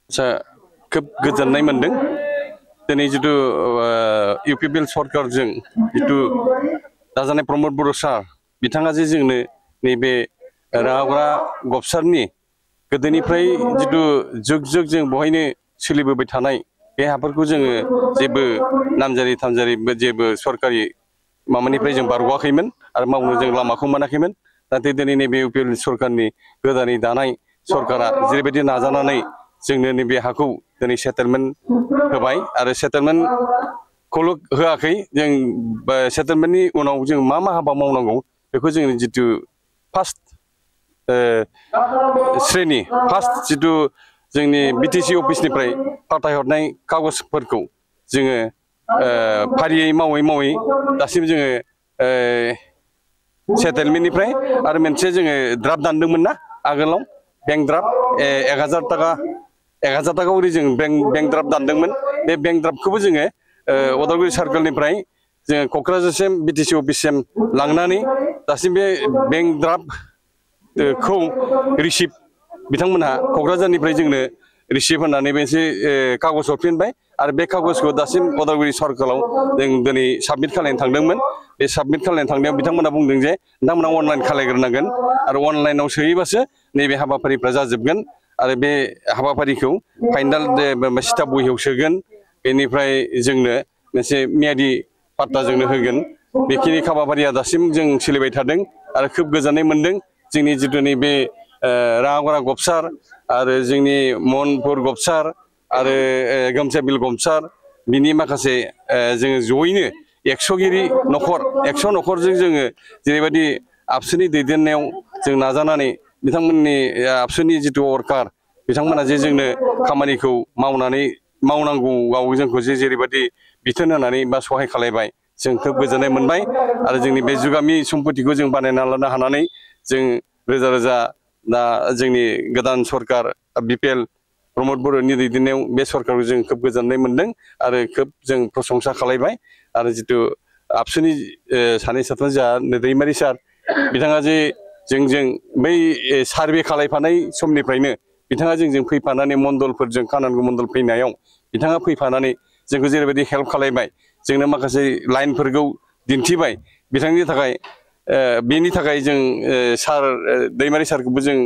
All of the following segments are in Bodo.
खोब गोजोननाय मोनदों दिनै जितु इउपिपिएल सरकारजों जितु दाजानाय प्रमद बर' सार बिथाङा जे जोंनो नैबे रागावग्रा गबसारनि गोदोनिफ्राय जितु जुग जुग जों बहायनो सोलिबोबाय थानाय बे हाफोरखौ जोङो जेबो नामजारि थामजारि जेबो सरकारि माबानिफ्राय जों बारग'आखैमोन आरो मावनो जों लामाखौ मोनाखैमोन। नाथाय दिनै नैबे इउपिपिएल सरकारनि गोदानै दानाय सरकारा जेरैबायदि नाजानानै जोंनो नैबे हाखौ दिनै सेटेलमेन्ट होबाय आरो सेटेलमेन्टखौल' होआखै जों सेटेलमेन्टनि उनाव जों मा हाबा मावनांगौ बेखौ जों जितु फार्स्ट श्रेणी फार्स्ट जितु जोंनि बिटिसि अफिसनिफ्राय फाथायहरनाय कागजफोरखौ जोङो फारियै मावै मावै दासिम जोङो सेटेलमेन्टनिफ्राय आरो मोनसे जोङो ड्राफ्ट दानदोंमोन ना आगोलाव बेंक ड्राफ्ट 1000 थाखा ओरै जों बेंक ड्राफ्ट दानदोंमोन। बे बेंक ड्राफ्टखौबो जोङो उदालगुरि सार्कोलनिफ्राय जोङो क'क्राझारसिम बिटिसि अफिससिम लांनानै दासिम बे बेंक ड्राफ्टखौ रिसिप्ट बिथांमोनहा क'क्राझारनिफ्राय जोंनो रिसिप्ट होनानै मोनसे कागज हरफिनबाय आरो बे कागजखौ दासिम उदालगुरि सार्कोलाव जों दिनै साबमिट खालामनो थांदोंमोन। बे साबमिट खालामनो थांनायाव बिथांमोना बुंदों जे नोंथांमोना अनलाइन खालामग्रोनांगोन आरो अनलाइनाव सोयोबासो नैबे हाबाफारिफ्रा जाजोबगोन आरो बे हाबाफारिखौ फाइनाल स्टाफ बहियाव सोगोन बेनिफ्राय जोंनो मोनसे मियादि पाट्टा जोंनो होगोन। बेखिनि हाबाफारिया दासिम जों सोलिबाय थादों आरो खोब गोजोननाय मोनदों जोंनि जितु नैबे रागावग्रा गबसार आरो जोंनि मनपुर गबसार आरो गोमसाबिल गबसार बिनि माखासे जोङो जयैनो 100 गिरि न'खर 100 न'खरजों जोङो जेरैबायदि आबसुनि दैदेननायाव जों नाजानानै बिथांमोननि आबसुनि जितु वर्कार बिथांमोना जे जोंनो खामानिखौ मावनांगौआव जोंखौ जे जेरैबायदि बिथोन होनानै बा सहाय खालामबाय जों खोब गोजोननाय मोनबाय आरो जोंनि बे जुगामि सम्पतिखौ जों बानायना लानो हानानै जों रोजा रोजा दा जोंनि गोदान सरकार बिपिएल प्रमद बर'नि दैदेननायाव बे सरकारखौ जों खोब गोजोननाय मोनदों आरो खोब जों प्रशंसा खालामबाय आरो जितु आबसुनि सानै साथाम जा दैमारि सार बिथाङा जे जोंजों बै सार्भे खालामफानाय समनिफ्रायनो बिथाङा जोंजों फैफानानै मण्डलफोरजों कानानगु मण्डल फैनायाव बिथाङा फैफानानै जोंखौ जेरैबायदि हेल्प खालामबाय जोंनो माखासे लाइनफोरखौ दिन्थिबाय बिथांनि थाखाय बेनि थाखाय जों सार दैमारि सारखौबो जों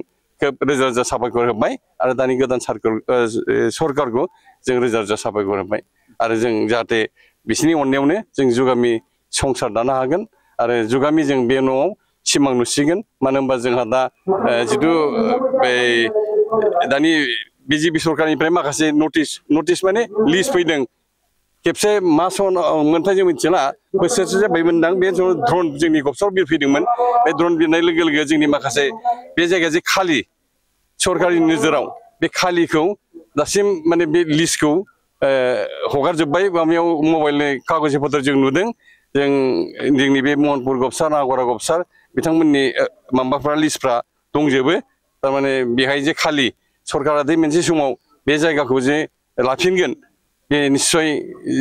खोब रोजा रोजा साबायखर होबाय आरो दानि गोदान सरकारखौ जों रोजा रोजा साबायखर होबाय आरो जों जाहाथे बिसोरनि अननायावनो जों जुगामि संसार दानो हागोन आरो जुगामि जों बे न'आव सिमां नुसिगोन। मानो होनबा जोंहा दा जितु दानि बिजेपि सरकारनिफ्राय माखासे नटिस माने लिस्ट फैदों खेबसे मा सन मोनथाय जों मिथिला बोसोरसे जाबायमोनदां बे ड्रन जोंनि गबसाव बिरफैदोंमोन। बे ड्रन बिरनाय लोगो लोगो जोंनि माखासे बे जायगाया जे खालि सरकारनि नोजोराव बे खालिखौ दासिम माने बे लिस्टखौ हगारजोब्बाय माबायाव मबाइलनि कागज पत्र जों नुदों। जों जोंनि बे महनपुर गबसार नागरा गबसार बिथांमोननि माबाफ्रा लिस्टफ्रा दंजोबो थारमाने बेहाय जे खालि सरकारा दे मोनसे समाव बे जायगाखौ जे लाफिनगोन बे निस्सय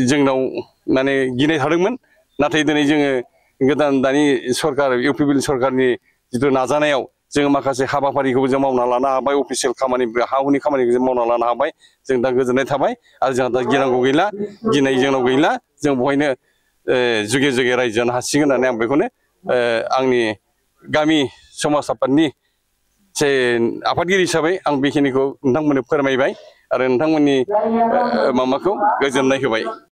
जोंनाव माने गिनाय थादोंमोन। नाथाय दिनै जोङो गोदान दानि सरकार इउपिपिएल सरकारनि जितु नाजानायाव जों माखासे हाबाफारिखौ जों मावना लानो हाबाय अफिसियेल खामानि हा हुनि खामानिखौ जों मावना लानो हाबाय जों दा गोजोननाय थाबाय आरो जोंहा दा गिनांगौ गैला गिनाय जोंनाव गैला जों बहायनो जुगे जुगे रायजो जानो हासिगोन होननानै आं बेखौनो आंनि गामि समाज आफादनि आफादगिरि हिसाबै आं बेखिनिखौ नोंथांमोननो फोरमायबाय आरो नोंथांमोननि माबाखौ गोजोननाय होबाय।